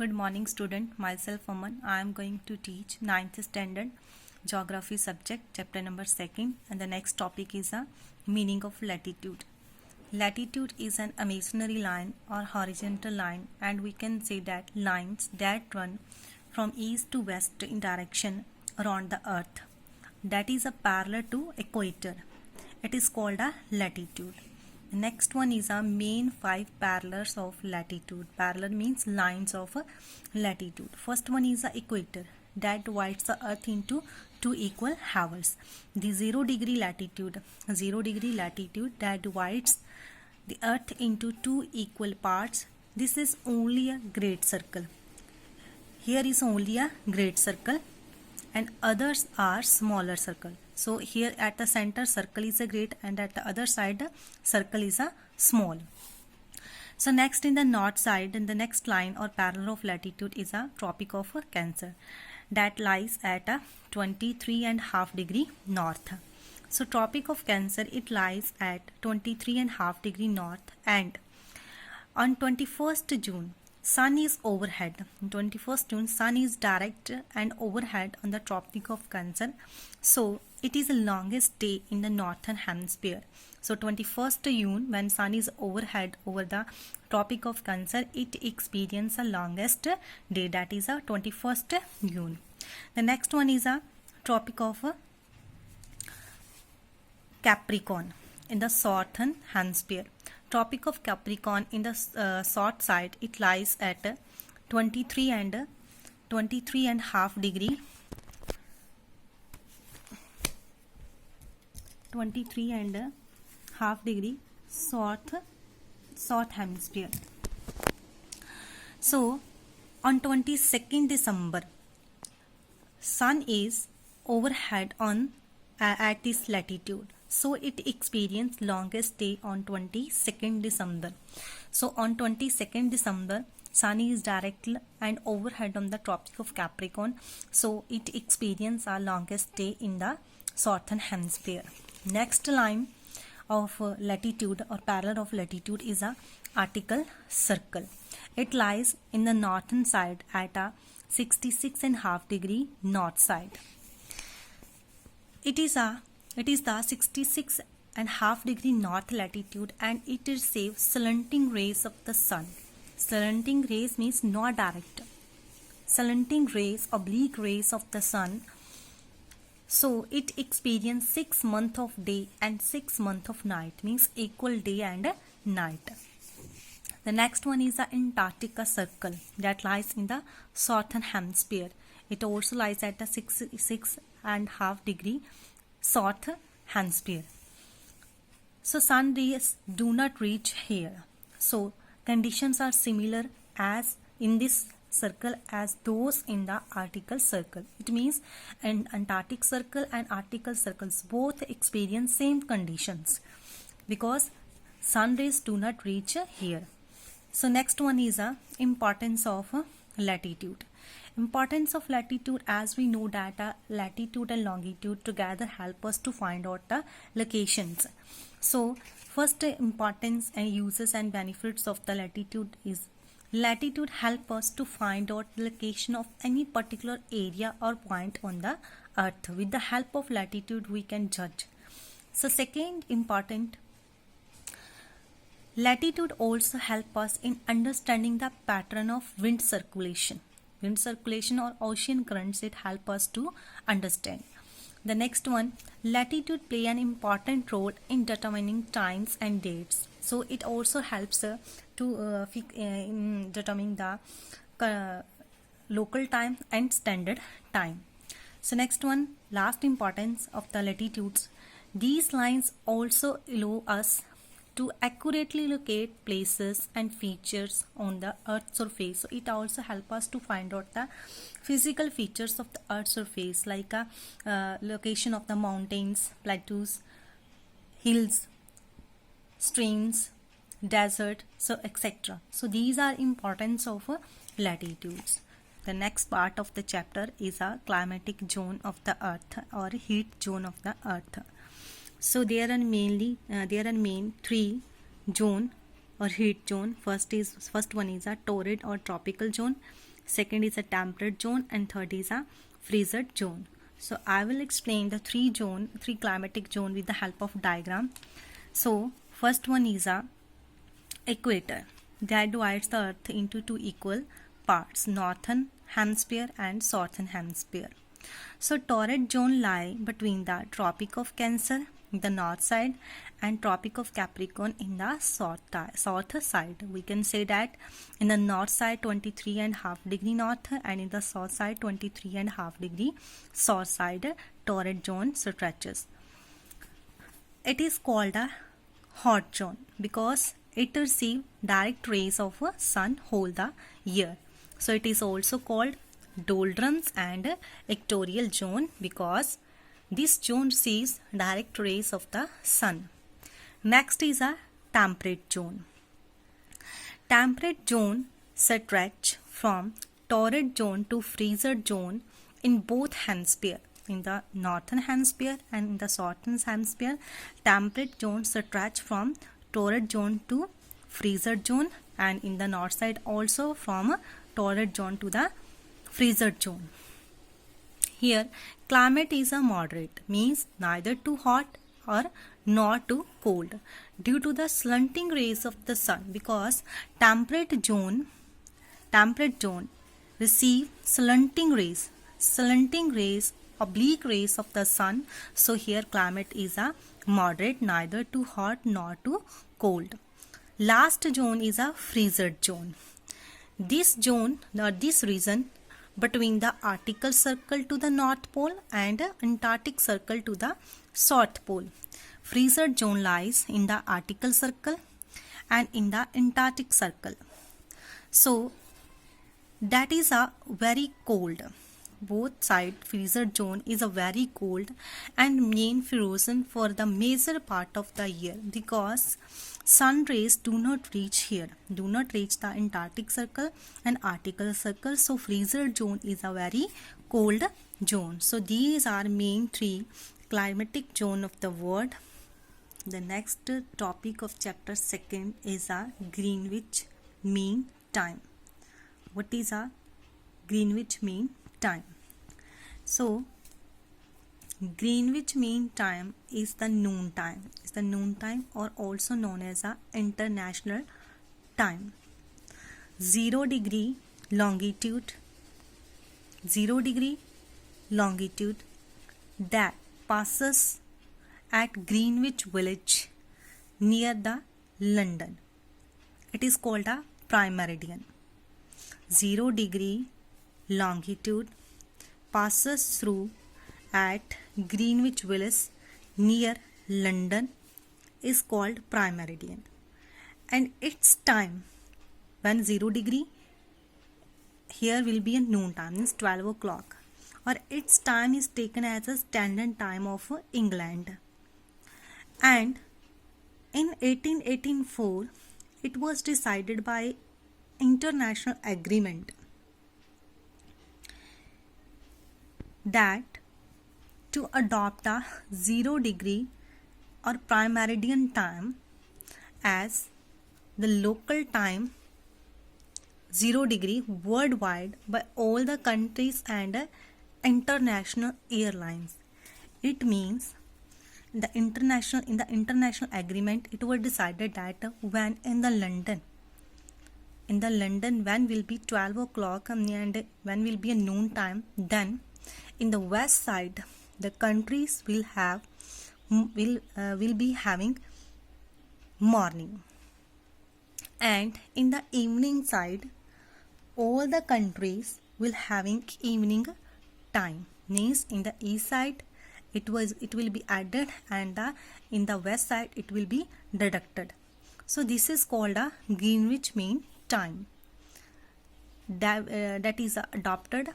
Good morning student, myself Aman. I am going to teach 9th standard geography subject chapter number 2nd, and the next topic is a meaning of latitude. Latitude is an imaginary line or horizontal line, and we can say that lines that run from east to west in direction around the earth, that is a parallel to equator. It is called a latitude. Next one is a main 5 parallels of latitude. Parallel means lines of latitude. First one is the equator that divides the earth into two equal halves. The 0 degree latitude that divides the earth into two equal parts. This is only a great circle. Here is only a great circle and others are smaller circle. So here at the center circle is a great, and at the other side the circle is a small. So next in the north side, in the next line or parallel of latitude is a Tropic of Cancer that lies at a 23.5 degree north. So Tropic of Cancer, it lies at 23.5 degree north, and on 21st June sun is overhead. On 21st June sun is direct and overhead on the Tropic of Cancer. So it is the longest day in the northern hemisphere. So 21st June, when sun is overhead over the Tropic of Cancer, it experiences the longest day, that is a 21st June. The next one is a Tropic of Capricorn in the southern hemisphere. Tropic of Capricorn in the south side, it lies at 23.5 degree 23.5 degree south hemisphere. So on 22nd December sun is overhead on at this latitude. So it experienced longest day on 22nd December. So on 22nd December sun is direct and overhead on the Tropic of Capricorn. So it experienced our longest day in the southern hemisphere. Next line of latitude or parallel of latitude is a Arctic Circle. It lies in the northern side at a 66.5 degree north side. It is the 66.5 degree north latitude, and it receives slanting rays of the sun. Slanting rays means not direct. Slanting rays, oblique rays of the sun. So it experiences 6 months of day and 6 months of night, means equal day and night. The next one is the Antarctica Circle that lies in the southern hemisphere. It also lies at the 66.5 degree south hemisphere. So sun rays do not reach here. So conditions are similar as in this circle as those in the Arctic Circle. It means an Antarctic Circle and Arctic circles both experience same conditions because sun rays do not reach here. So next one is a importance of latitude. Importance of latitude, as we know that latitude and longitude together help us to find out the locations. So first importance and uses and benefits of the latitude is latitude help us to find out the location of any particular area or point on the earth. With the help of latitude we can judge. So second important, latitude also help us in understanding the pattern of wind circulation. Wind circulation or ocean currents, it help us to understand. The next one, latitude play an important role in determining times and dates. So it also helps in determining the local time and standard time. So next one, last importance of the latitudes. These lines also allow us to accurately locate places and features on the earth's surface. So it also helps us to find out the physical features of the earth's surface, like a location of the mountains, plateaus, hills, streams, desert, so etc. So these are importance of latitudes. The next part of the chapter is a climatic zone of the earth or heat zone of the earth. So there are main 3 zone or heat zone. First one is a torrid or tropical zone. second is a temperate zone, and third is a freezer zone. So I will explain the three climatic zone with the help of diagram. So first one is a equator that divides the earth into two equal parts, northern hemisphere and southern hemisphere. So torrid zone lie between the Tropic of Cancer in the north side and Tropic of Capricorn in the south side. We can say that in the north side 23.5 degree north and in the south side 23.5 degree south side torrid zone stretches. It is called a hot zone because it receives direct rays of a sun whole the year. So it is also called doldrums and equatorial zone because this zone receives direct rays of the sun. Next is a temperate zone. Temperate zone stretch from torrid zone to freezer zone in both hemisphere. In the northern hemisphere and in the southern hemisphere, temperate zone stretch from torrid zone to freezer zone, and in the north side also from torrid zone to the freezer zone. Here climate is a moderate, means neither too hot or not too cold due to the slanting rays of the sun, because temperate zone receive slanting rays, oblique rays of the sun. So here climate is a moderate, neither too hot nor too cold. Last zone is a freezer zone. This zone or this region between the Arctic Circle to the North Pole and Antarctic Circle to the South Pole. Freezer zone lies in the Arctic Circle and in the Antarctic Circle. So that is a very cold. Both side freezer zone is a very cold and main frozen for the major part of the year because sun rays do not reach here, do not reach the Antarctic Circle and Arctic Circle. So freezer zone is a very cold zone. So these are main three climatic zone of the world. The next topic of chapter 2 is a Greenwich Mean Time. What is a Greenwich Mean Time? So Greenwich Mean Time is the noon time. It's the noon time, or also known as a international time. 0 degree longitude that passes at Greenwich Village near the London. It is called a prime meridian. 0 degree longitude passes through at Greenwich Village near London is called prime meridian, and its time when 0 degree here will be a noon time, means 12 o'clock, or its time is taken as a standard time of England. And in 1884 it was decided by international agreement that to adopt a 0 degree or prime meridian time as the local time 0 degree worldwide by all the countries and international airlines. It means in the international agreement it was decided that when in the London when will be 12 o'clock and when will be a noon time, then in the west side the countries will be having morning, and in the evening side all the countries will having evening time, means in the east side it will be added and in the west side it will be deducted. So this is called a Greenwich Mean Time that is adopted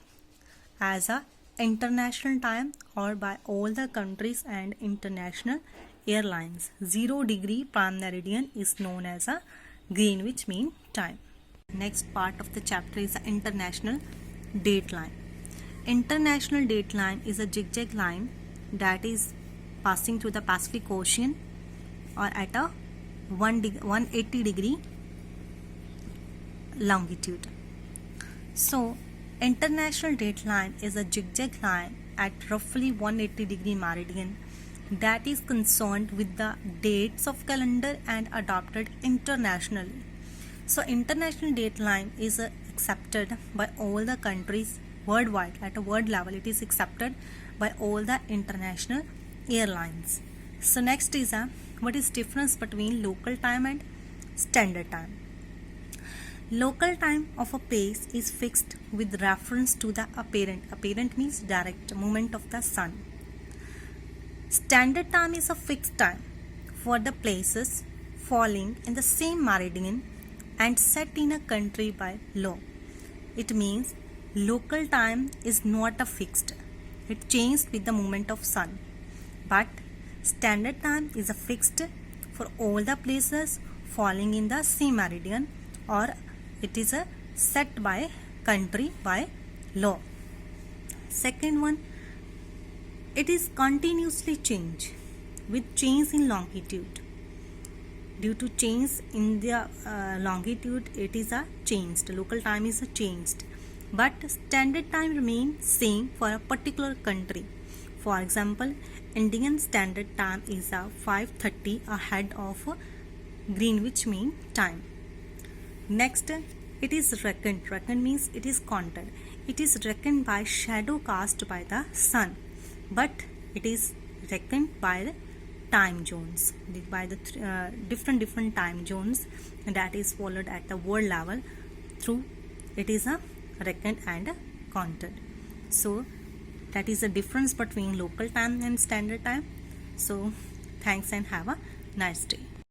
as a international time or by all the countries and international airlines. 0 degree prime meridian is known as a Greenwich Mean Time. Next part of the chapter is the international date line. International date line is a zigzag line that is passing through the Pacific Ocean or at a 180 degree longitude. So international date line is a zigzag line at roughly 180-degree meridian that is concerned with the dates of calendar and adopted internationally. So international date line is accepted by all the countries worldwide. At a world level, it is accepted by all the international airlines. So next is what is difference between local time and standard time. Local time of a place is fixed with reference to the apparent means direct movement of the sun. Standard time is a fixed time for the places falling in the same meridian and set in a country by law. It means local time is not a fixed. It changes with the movement of sun. But standard time is a fixed for all the places falling in the same meridian, or it is a set by country by law. Second one, it is continuously change with change in longitude. Due to change in the longitude, it is a changed. Local time is a changed, but standard time remains same for a particular country. For example, Indian standard time is a 5:30 ahead of Greenwich Mean Time. Next, it is reckoned. Reckoned means it is counted. It is reckoned by shadow cast by the sun, but it is reckoned by the time zones, by the different time zones that is followed at the world level. Through it is a reckoned and counted. So that is the difference between local time and standard time. So thanks and have a nice day.